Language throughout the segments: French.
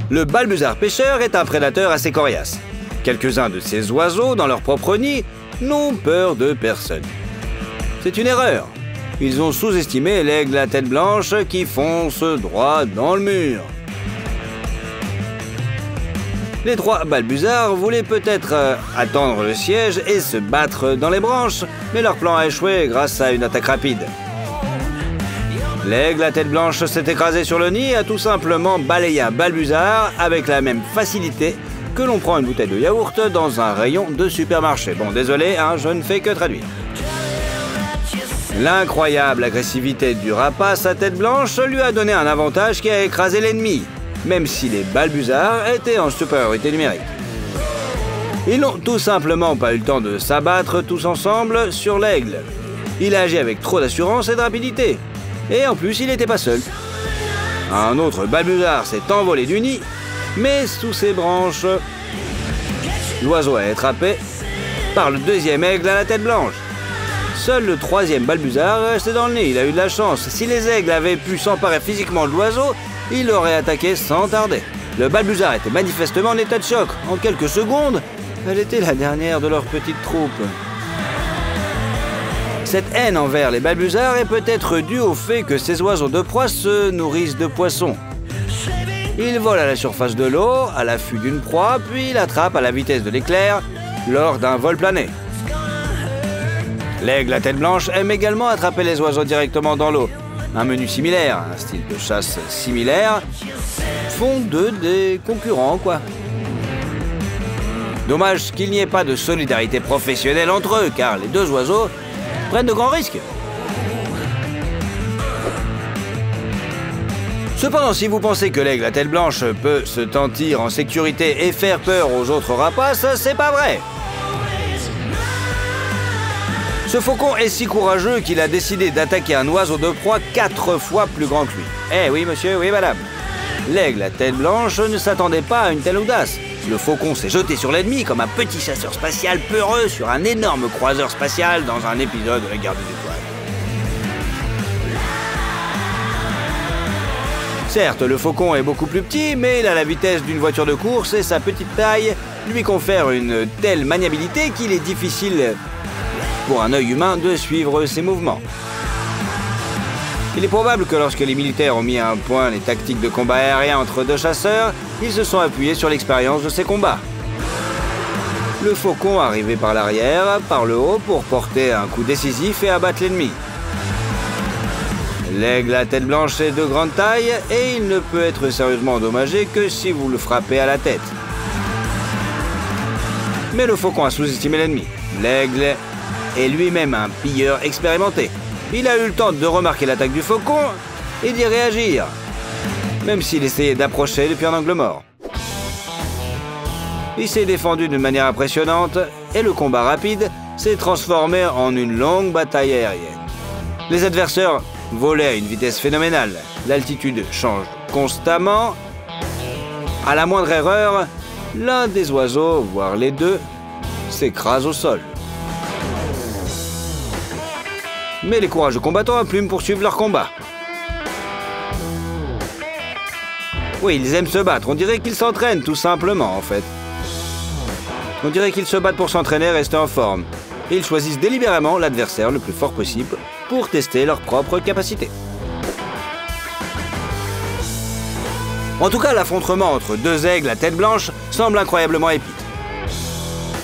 Le balbuzard pêcheur est un prédateur assez coriace. Quelques-uns de ces oiseaux, dans leur propre nid, n'ont peur de personne. C'est une erreur. Ils ont sous-estimé l'aigle à tête blanche qui fonce droit dans le mur. Les trois balbuzards voulaient peut-être attendre le siège et se battre dans les branches, mais leur plan a échoué grâce à une attaque rapide. L'aigle à tête blanche s'est écrasé sur le nid et a tout simplement balayé un balbuzard avec la même facilité que l'on prend une bouteille de yaourt dans un rayon de supermarché. Bon, désolé, hein, je ne fais que traduire. L'incroyable agressivité du rapace à tête blanche lui a donné un avantage qui a écrasé l'ennemi, même si les balbuzards étaient en supériorité numérique. Ils n'ont tout simplement pas eu le temps de s'abattre tous ensemble sur l'aigle. Il a agi avec trop d'assurance et de rapidité. Et en plus, il n'était pas seul. Un autre balbuzard s'est envolé du nid, mais sous ses branches, l'oiseau a été attrapé par le deuxième aigle à la tête blanche. Seul le troisième balbuzard est resté dans le nid. Il a eu de la chance. Si les aigles avaient pu s'emparer physiquement de l'oiseau, il l'aurait attaqué sans tarder. Le balbuzard était manifestement en état de choc. En quelques secondes, elle était la dernière de leur petite troupe. Cette haine envers les balbuzards est peut-être due au fait que ces oiseaux de proie se nourrissent de poissons. Ils volent à la surface de l'eau, à l'affût d'une proie, puis l'attrapent à la vitesse de l'éclair lors d'un vol plané. L'aigle à tête blanche aime également attraper les oiseaux directement dans l'eau. Un menu similaire, un style de chasse similaire, font d'eux des concurrents, quoi. Dommage qu'il n'y ait pas de solidarité professionnelle entre eux, car les deux oiseaux prennent de grands risques. Cependant, si vous pensez que l'aigle à tête blanche peut se sentir en sécurité et faire peur aux autres rapaces, c'est pas vrai. Ce faucon est si courageux qu'il a décidé d'attaquer un oiseau de proie 4 fois plus grand que lui. Eh oui monsieur, oui madame. L'aigle à tête blanche ne s'attendait pas à une telle audace. Le faucon s'est jeté sur l'ennemi comme un petit chasseur spatial peureux sur un énorme croiseur spatial dans un épisode de la Guerre des Étoiles. Certes, le faucon est beaucoup plus petit, mais il a la vitesse d'une voiture de course et sa petite taille lui confère une telle maniabilité qu'il est difficile pour un œil humain de suivre ses mouvements. Il est probable que lorsque les militaires ont mis à un point les tactiques de combat aérien entre deux chasseurs, ils se sont appuyés sur l'expérience de ces combats. Le faucon arrivait par l'arrière, par le haut, pour porter un coup décisif et abattre l'ennemi. L'aigle à tête blanche est de grande taille et il ne peut être sérieusement endommagé que si vous le frappez à la tête. Mais le faucon a sous-estimé l'ennemi. L'aigle est lui-même un pilleur expérimenté. Il a eu le temps de remarquer l'attaque du faucon et d'y réagir, même s'il essayait d'approcher depuis un angle mort. Il s'est défendu d'une manière impressionnante et le combat rapide s'est transformé en une longue bataille aérienne. Les adversaires volaient à une vitesse phénoménale. L'altitude change constamment. À la moindre erreur, l'un des oiseaux, voire les deux, s'écrase au sol. Mais les courageux combattants à plumes poursuivent leur combat. Oui, ils aiment se battre. On dirait qu'ils s'entraînent, tout simplement, en fait. On dirait qu'ils se battent pour s'entraîner et rester en forme. Et ils choisissent délibérément l'adversaire le plus fort possible pour tester leurs propres capacités. En tout cas, l'affrontement entre deux aigles à tête blanche semble incroyablement épique.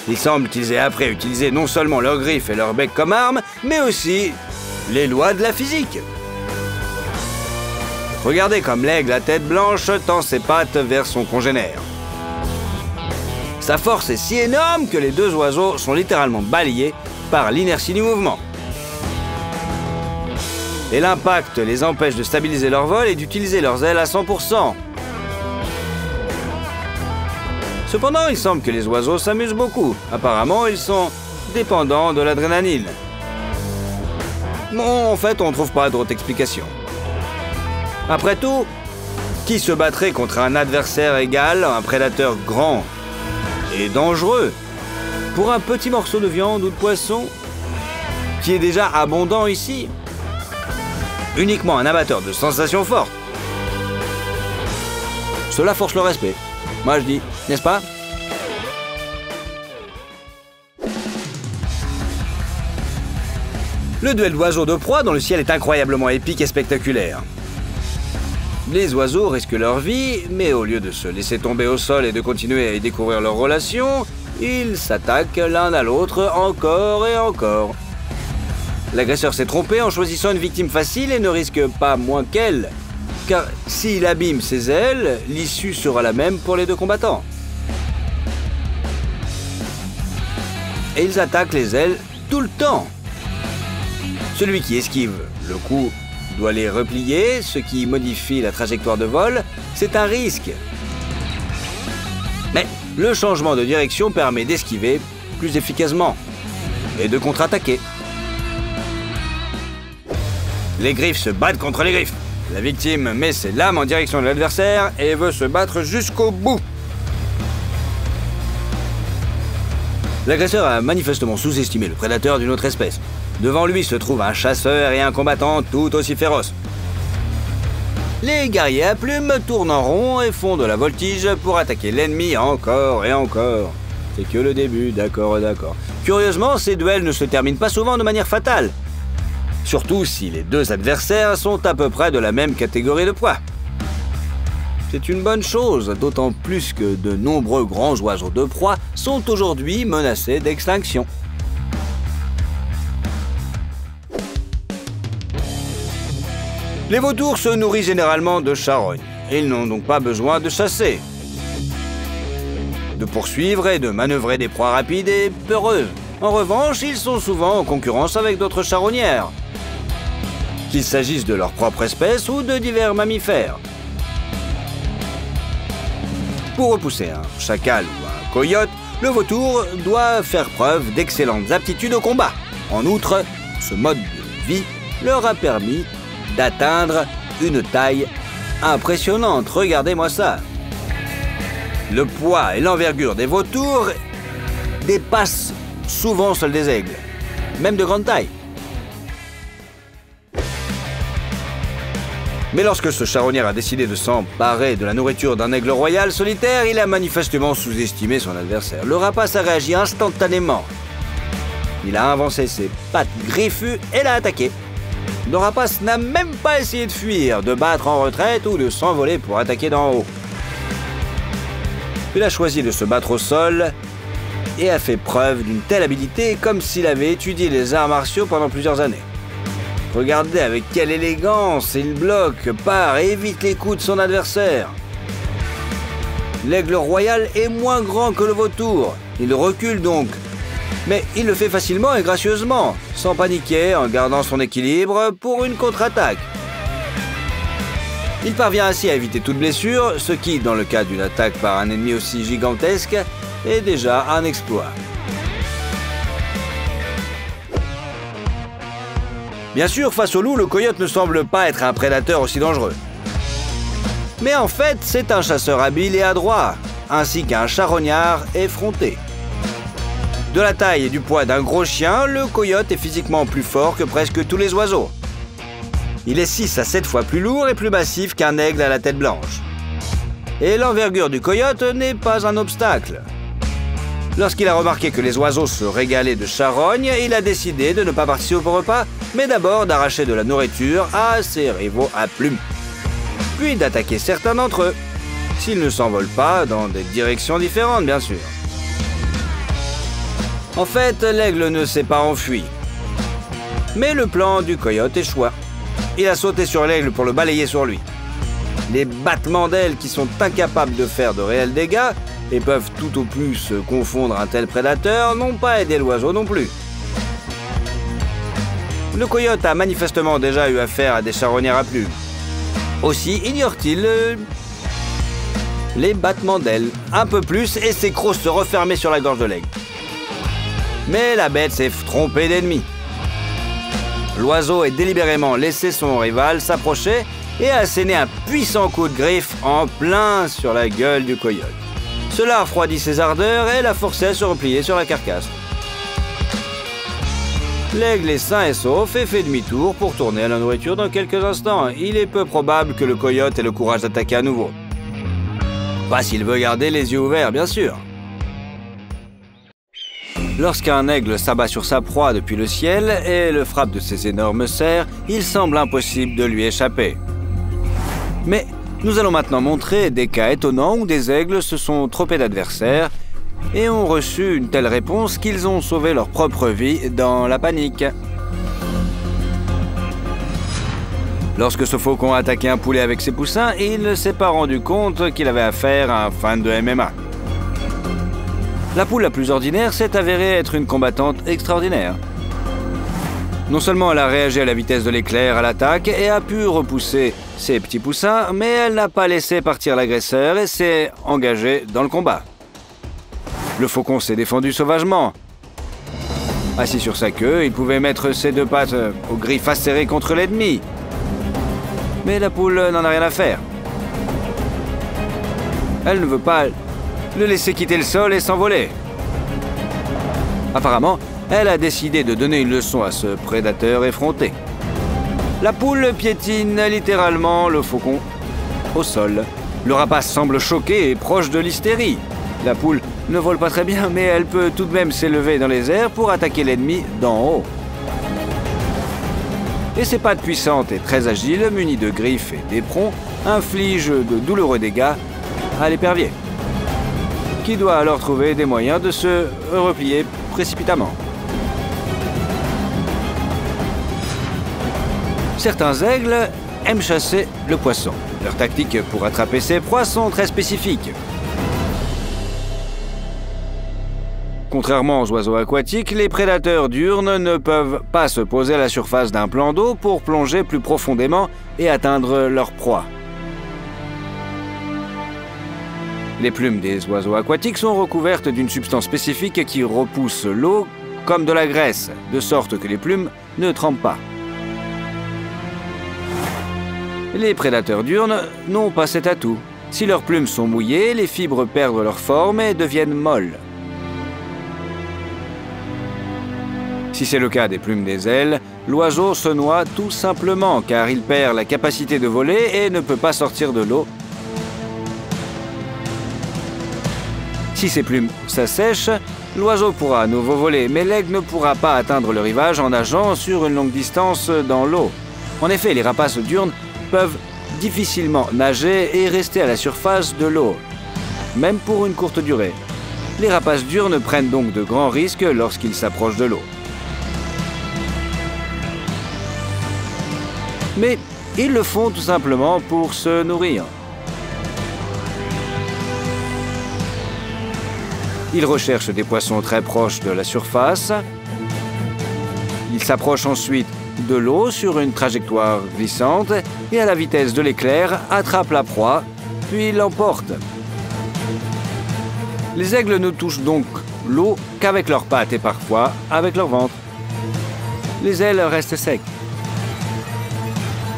Il semble qu'ils aient appris à utiliser non seulement leurs griffes et leur bec comme armes, mais aussi les lois de la physique. Regardez comme l'aigle à tête blanche tend ses pattes vers son congénère. Sa force est si énorme que les deux oiseaux sont littéralement balayés par l'inertie du mouvement. Et l'impact les empêche de stabiliser leur vol et d'utiliser leurs ailes à 100%. Cependant, il semble que les oiseaux s'amusent beaucoup. Apparemment, ils sont dépendants de l'adrénaline. Bon, en fait, on ne trouve pas d'autre explication. Après tout, qui se battrait contre un adversaire égal, un prédateur grand et dangereux, pour un petit morceau de viande ou de poisson, qui est déjà abondant ici? Uniquement un amateur de sensations fortes. Cela force le respect. Moi je dis, n'est-ce pas? Le duel d'oiseaux de proie dans le ciel est incroyablement épique et spectaculaire. Les oiseaux risquent leur vie, mais au lieu de se laisser tomber au sol et de continuer à y découvrir leurs relations, ils s'attaquent l'un à l'autre encore et encore. L'agresseur s'est trompé en choisissant une victime facile et ne risque pas moins qu'elle. Car s'il abîme ses ailes, l'issue sera la même pour les deux combattants. Et ils attaquent les ailes tout le temps. Celui qui esquive le coup doit les replier, ce qui modifie la trajectoire de vol. C'est un risque. Mais le changement de direction permet d'esquiver plus efficacement et de contre-attaquer. Les griffes se battent contre les griffes. La victime met ses lames en direction de l'adversaire et veut se battre jusqu'au bout. L'agresseur a manifestement sous-estimé le prédateur d'une autre espèce. Devant lui se trouve un chasseur et un combattant tout aussi féroces. Les guerriers à plumes tournent en rond et font de la voltige pour attaquer l'ennemi encore et encore. C'est que le début, d'accord. Curieusement, ces duels ne se terminent pas souvent de manière fatale. Surtout si les deux adversaires sont à peu près de la même catégorie de poids. C'est une bonne chose, d'autant plus que de nombreux grands oiseaux de proie sont aujourd'hui menacés d'extinction. Les vautours se nourrissent généralement de charognes. Ils n'ont donc pas besoin de chasser, de poursuivre et de manœuvrer des proies rapides et peureuses. En revanche, ils sont souvent en concurrence avec d'autres charognères, qu'il s'agisse de leur propre espèce ou de divers mammifères. Pour repousser un chacal ou un coyote, le vautour doit faire preuve d'excellentes aptitudes au combat. En outre, ce mode de vie leur a permis d'atteindre une taille impressionnante. Regardez-moi ça. Le poids et l'envergure des vautours dépassent souvent ceux des aigles, même de grande taille. Mais lorsque ce charognard a décidé de s'emparer de la nourriture d'un aigle royal solitaire, il a manifestement sous-estimé son adversaire. Le rapace a réagi instantanément. Il a avancé ses pattes griffues et l'a attaqué. Le rapace n'a même pas essayé de fuir, de battre en retraite ou de s'envoler pour attaquer d'en haut. Il a choisi de se battre au sol et a fait preuve d'une telle habileté comme s'il avait étudié les arts martiaux pendant plusieurs années. Regardez avec quelle élégance il bloque, part et évite les coups de son adversaire. L'aigle royal est moins grand que le vautour. Il recule donc, mais il le fait facilement et gracieusement, sans paniquer, en gardant son équilibre pour une contre-attaque. Il parvient ainsi à éviter toute blessure, ce qui, dans le cas d'une attaque par un ennemi aussi gigantesque, est déjà un exploit. Bien sûr, face au loup, le coyote ne semble pas être un prédateur aussi dangereux. Mais en fait, c'est un chasseur habile et adroit, ainsi qu'un charognard effronté. De la taille et du poids d'un gros chien, le coyote est physiquement plus fort que presque tous les oiseaux. Il est 6 à 7 fois plus lourd et plus massif qu'un aigle à la tête blanche. Et l'envergure du coyote n'est pas un obstacle. Lorsqu'il a remarqué que les oiseaux se régalaient de charognes, il a décidé de ne pas participer au repas, mais d'abord d'arracher de la nourriture à ses rivaux à plumes. Puis d'attaquer certains d'entre eux, s'ils ne s'envolent pas dans des directions différentes, bien sûr. En fait, l'aigle ne s'est pas enfui. Mais le plan du coyote échoua. Il a sauté sur l'aigle pour le balayer sur lui. Les battements d'ailes qui sont incapables de faire de réels dégâts et peuvent tout au plus confondre un tel prédateur n'ont pas aidé l'oiseau non plus. Le coyote a manifestement déjà eu affaire à des charognards à plumes. Aussi ignore-t-il les battements d'ailes un peu plus et ses crocs se refermaient sur la gorge de l'aigle. Mais la bête s'est trompée d'ennemi. L'oiseau a délibérément laissé son rival s'approcher et a asséné un puissant coup de griffe en plein sur la gueule du coyote. Cela a refroidi ses ardeurs et l'a forcé à se replier sur la carcasse. L'aigle est sain et sauf et fait demi-tour pour tourner à la nourriture dans quelques instants. Il est peu probable que le coyote ait le courage d'attaquer à nouveau. Pas s'il veut garder les yeux ouverts, bien sûr. Lorsqu'un aigle s'abat sur sa proie depuis le ciel et le frappe de ses énormes serres, il semble impossible de lui échapper. Mais nous allons maintenant montrer des cas étonnants où des aigles se sont trompés d'adversaires et ont reçu une telle réponse qu'ils ont sauvé leur propre vie dans la panique. Lorsque ce faucon a attaqué un poulet avec ses poussins, il ne s'est pas rendu compte qu'il avait affaire à un fan de MMA. La poule la plus ordinaire s'est avérée être une combattante extraordinaire. Non seulement elle a réagi à la vitesse de l'éclair à l'attaque et a pu repousser ses petits poussins, mais elle n'a pas laissé partir l'agresseur et s'est engagée dans le combat. Le faucon s'est défendu sauvagement. Assis sur sa queue, il pouvait mettre ses deux pattes aux griffes acérées contre l'ennemi. Mais la poule n'en a rien à faire. Elle ne veut pas le laisser quitter le sol et s'envoler. Apparemment, elle a décidé de donner une leçon à ce prédateur effronté. La poule piétine littéralement le faucon au sol. Le rapace semble choqué et proche de l'hystérie. La poule ne vole pas très bien, mais elle peut tout de même s'élever dans les airs pour attaquer l'ennemi d'en haut. Et ses pattes puissantes et très agiles, munies de griffes et d'éperons, infligent de douloureux dégâts à l'épervier, qui doit alors trouver des moyens de se replier précipitamment. Certains aigles aiment chasser le poisson. Leurs tactiques pour attraper ces proies sont très spécifiques. Contrairement aux oiseaux aquatiques, les prédateurs diurnes ne peuvent pas se poser à la surface d'un plan d'eau pour plonger plus profondément et atteindre leur proie. Les plumes des oiseaux aquatiques sont recouvertes d'une substance spécifique qui repousse l'eau comme de la graisse, de sorte que les plumes ne trempent pas. Les prédateurs diurnes n'ont pas cet atout. Si leurs plumes sont mouillées, les fibres perdent leur forme et deviennent molles. Si c'est le cas des plumes des ailes, l'oiseau se noie tout simplement car il perd la capacité de voler et ne peut pas sortir de l'eau. Si ses plumes s'assèchent, l'oiseau pourra à nouveau voler, mais l'aigle ne pourra pas atteindre le rivage en nageant sur une longue distance dans l'eau. En effet, les rapaces diurnes peuvent difficilement nager et rester à la surface de l'eau, même pour une courte durée. Les rapaces diurnes prennent donc de grands risques lorsqu'ils s'approchent de l'eau. Mais ils le font tout simplement pour se nourrir. Ils recherchent des poissons très proches de la surface. Ils s'approchent ensuite de l'eau sur une trajectoire glissante et à la vitesse de l'éclair attrapent la proie, puis l'emportent. Les aigles ne touchent donc l'eau qu'avec leurs pattes et parfois avec leur ventre. Les ailes restent secs.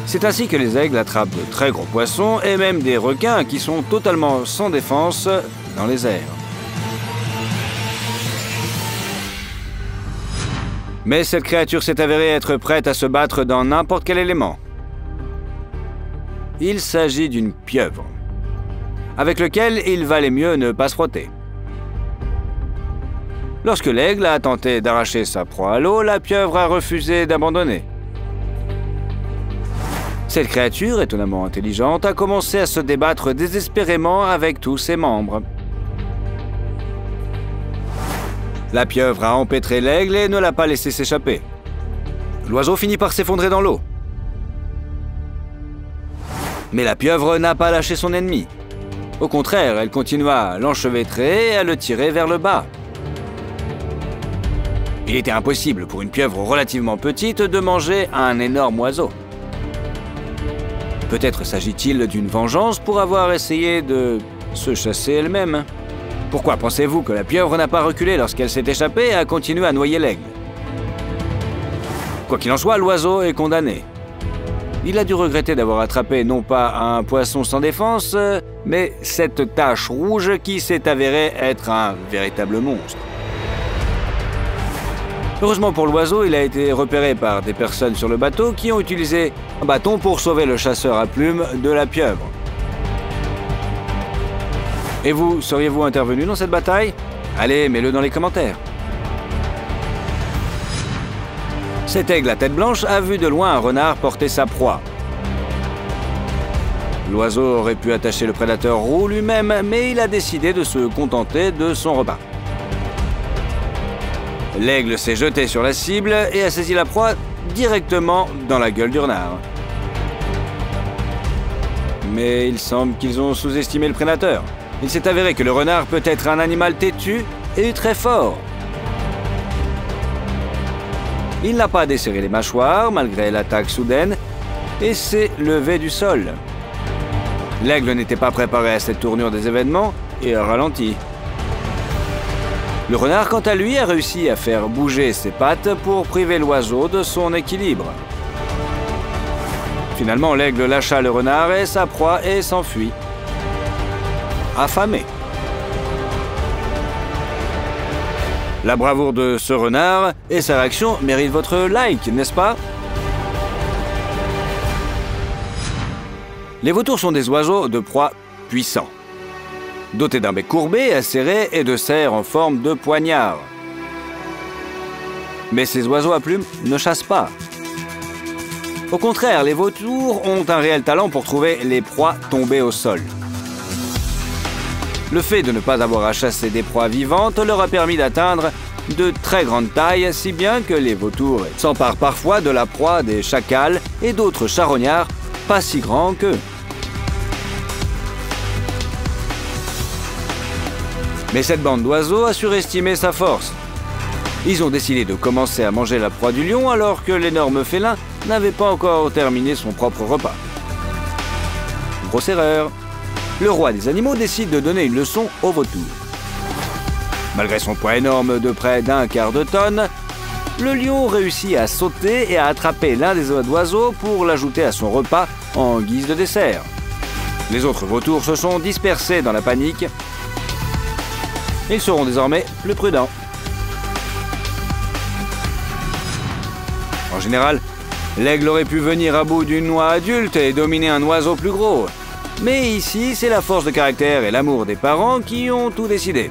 C'est ainsi que les aigles attrapent de très gros poissons et même des requins qui sont totalement sans défense dans les airs. Mais cette créature s'est avérée être prête à se battre dans n'importe quel élément. Il s'agit d'une pieuvre, avec lequel il valait mieux ne pas se frotter. Lorsque l'aigle a tenté d'arracher sa proie à l'eau, la pieuvre a refusé d'abandonner. Cette créature, étonnamment intelligente, a commencé à se débattre désespérément avec tous ses membres. La pieuvre a empêtré l'aigle et ne l'a pas laissé s'échapper. L'oiseau finit par s'effondrer dans l'eau. Mais la pieuvre n'a pas lâché son ennemi. Au contraire, elle continua à l'enchevêtrer et à le tirer vers le bas. Il était impossible pour une pieuvre relativement petite de manger un énorme oiseau. Peut-être s'agit-il d'une vengeance pour avoir essayé de se chasser elle-même. Pourquoi pensez-vous que la pieuvre n'a pas reculé lorsqu'elle s'est échappée et a continué à noyer l'aigle? Quoi qu'il en soit, l'oiseau est condamné. Il a dû regretter d'avoir attrapé non pas un poisson sans défense, mais cette tache rouge qui s'est avérée être un véritable monstre. Heureusement pour l'oiseau, il a été repéré par des personnes sur le bateau qui ont utilisé un bâton pour sauver le chasseur à plumes de la pieuvre. Et vous, seriez-vous intervenu dans cette bataille? Allez, mets-le dans les commentaires. Cet aigle à tête blanche a vu de loin un renard porter sa proie. L'oiseau aurait pu attacher le prédateur roux lui-même, mais il a décidé de se contenter de son repas. L'aigle s'est jeté sur la cible et a saisi la proie directement dans la gueule du renard. Mais il semble qu'ils ont sous-estimé le prédateur. Il s'est avéré que le renard peut être un animal têtu et très fort. Il n'a pas desserré les mâchoires malgré l'attaque soudaine et s'est levé du sol. L'aigle n'était pas préparé à cette tournure des événements et a ralenti. Le renard, quant à lui, a réussi à faire bouger ses pattes pour priver l'oiseau de son équilibre. Finalement, l'aigle lâcha le renard et sa proie et s'enfuit. Affamé. La bravoure de ce renard et sa réaction méritent votre like, n'est-ce pas? Les vautours sont des oiseaux de proie puissants, dotés d'un bec courbé, acéré et de serres en forme de poignard. Mais ces oiseaux à plumes ne chassent pas. Au contraire, les vautours ont un réel talent pour trouver les proies tombées au sol. Le fait de ne pas avoir à chasser des proies vivantes leur a permis d'atteindre de très grandes tailles, si bien que les vautours s'emparent parfois de la proie des chacals et d'autres charognards pas si grands qu'eux. Mais cette bande d'oiseaux a surestimé sa force. Ils ont décidé de commencer à manger la proie du lion alors que l'énorme félin n'avait pas encore terminé son propre repas. Grosse erreur. Le roi des animaux décide de donner une leçon aux vautours. Malgré son poids énorme de près d'1 quart de tonne, le lion réussit à sauter et à attraper l'un des oiseaux pour l'ajouter à son repas en guise de dessert. Les autres vautours se sont dispersés dans la panique. Ils seront désormais plus prudents. En général, l'aigle aurait pu venir à bout d'une noix adulte et dominer un oiseau plus gros. Mais ici, c'est la force de caractère et l'amour des parents qui ont tout décidé.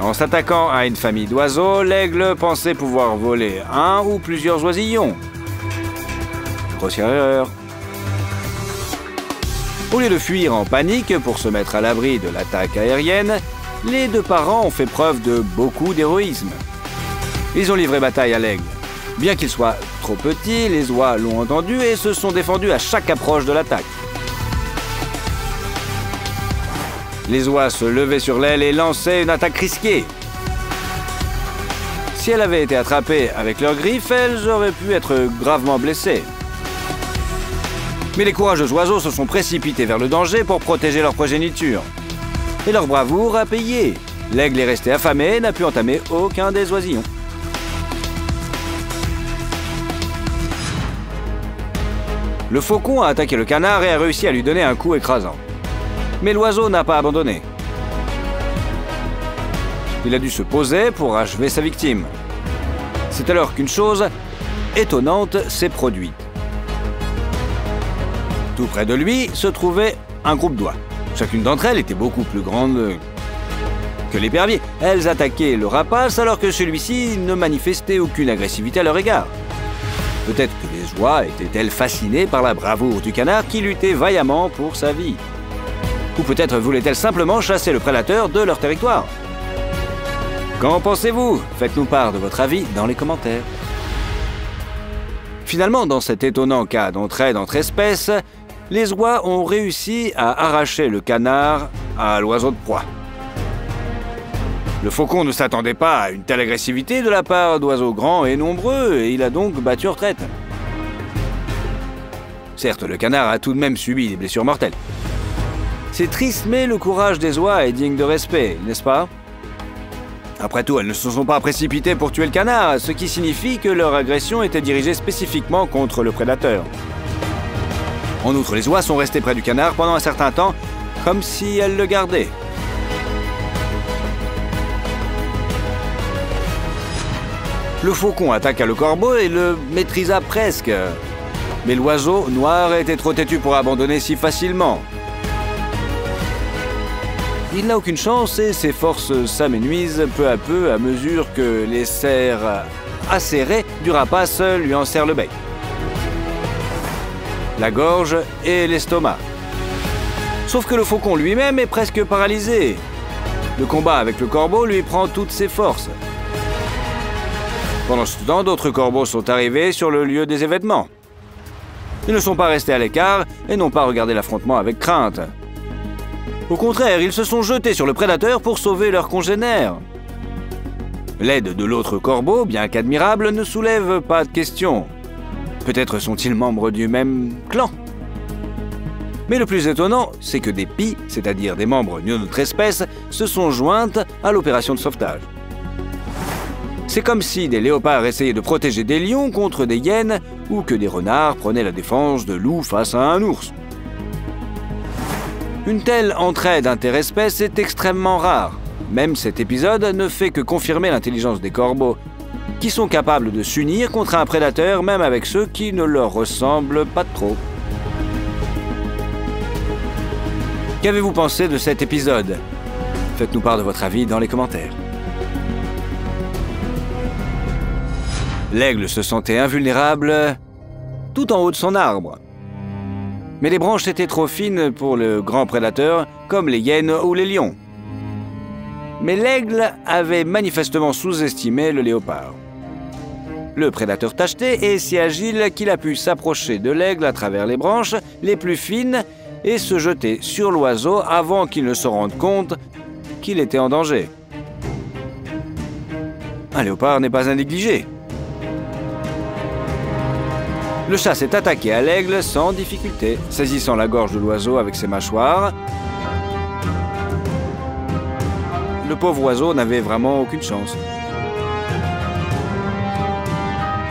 En s'attaquant à une famille d'oiseaux, l'aigle pensait pouvoir voler un ou plusieurs oisillons. Grossière erreur. Au lieu de fuir en panique pour se mettre à l'abri de l'attaque aérienne, les deux parents ont fait preuve de beaucoup d'héroïsme. Ils ont livré bataille à l'aigle. Bien qu'il soit trop petit, les oies l'ont entendu et se sont défendus à chaque approche de l'attaque. Les oies se levaient sur l'aile et lançaient une attaque risquée. Si elles avaient été attrapées avec leurs griffes, elles auraient pu être gravement blessées. Mais les courageux oiseaux se sont précipités vers le danger pour protéger leur progéniture. Et leur bravoure a payé. L'aigle est resté affamé et n'a pu entamer aucun des oisillons. Le faucon a attaqué le canard et a réussi à lui donner un coup écrasant. Mais l'oiseau n'a pas abandonné. Il a dû se poser pour achever sa victime. C'est alors qu'une chose étonnante s'est produite. Tout près de lui se trouvait un groupe d'oies. Chacune d'entre elles était beaucoup plus grande que l'épervier. Elles attaquaient le rapace alors que celui-ci ne manifestait aucune agressivité à leur égard. Peut-être que les oies étaient-elles fascinées par la bravoure du canard qui luttait vaillamment pour sa vie. Ou peut-être voulaient-elles simplement chasser le prédateur de leur territoire. Qu'en pensez-vous? Faites-nous part de votre avis dans les commentaires. Finalement, dans cet étonnant cas d'entraide entre espèces, les oies ont réussi à arracher le canard à l'oiseau de proie. Le faucon ne s'attendait pas à une telle agressivité de la part d'oiseaux grands et nombreux, et il a donc battu retraite. Certes, le canard a tout de même subi des blessures mortelles. C'est triste, mais le courage des oies est digne de respect, n'est-ce pas? Après tout, elles ne se sont pas précipitées pour tuer le canard, ce qui signifie que leur agression était dirigée spécifiquement contre le prédateur. En outre, les oies sont restées près du canard pendant un certain temps, comme si elles le gardaient. Le faucon attaqua le corbeau et le maîtrisa presque. Mais l'oiseau noir était trop têtu pour abandonner si facilement. il n'a aucune chance et ses forces s'amenuisent peu à peu à mesure que les serres acérées du rapace lui enserrent le bec, la gorge et l'estomac. Sauf que le faucon lui-même est presque paralysé. Le combat avec le corbeau lui prend toutes ses forces. Pendant ce temps, d'autres corbeaux sont arrivés sur le lieu des événements. Ils ne sont pas restés à l'écart et n'ont pas regardé l'affrontement avec crainte. Au contraire, ils se sont jetés sur le prédateur pour sauver leurs congénères. L'aide de l'autre corbeau, bien qu'admirable, ne soulève pas de questions. Peut-être sont-ils membres du même clan. Mais le plus étonnant, c'est que des pies, c'est-à-dire des membres de notre espèce, se sont jointes à l'opération de sauvetage. C'est comme si des léopards essayaient de protéger des lions contre des hyènes ou que des renards prenaient la défense de loups face à un ours. Une telle entraide interespèce est extrêmement rare. Même cet épisode ne fait que confirmer l'intelligence des corbeaux, qui sont capables de s'unir contre un prédateur même avec ceux qui ne leur ressemblent pas trop. Qu'avez-vous pensé de cet épisode? Faites-nous part de votre avis dans les commentaires. L'aigle se sentait invulnérable tout en haut de son arbre. Mais les branches étaient trop fines pour le grand prédateur, comme les hyènes ou les lions. Mais l'aigle avait manifestement sous-estimé le léopard. Le prédateur tacheté est si agile qu'il a pu s'approcher de l'aigle à travers les branches les plus fines et se jeter sur l'oiseau avant qu'il ne se rende compte qu'il était en danger. Un léopard n'est pas un négligé. Le chat s'est attaqué à l'aigle sans difficulté, saisissant la gorge de l'oiseau avec ses mâchoires. Le pauvre oiseau n'avait vraiment aucune chance.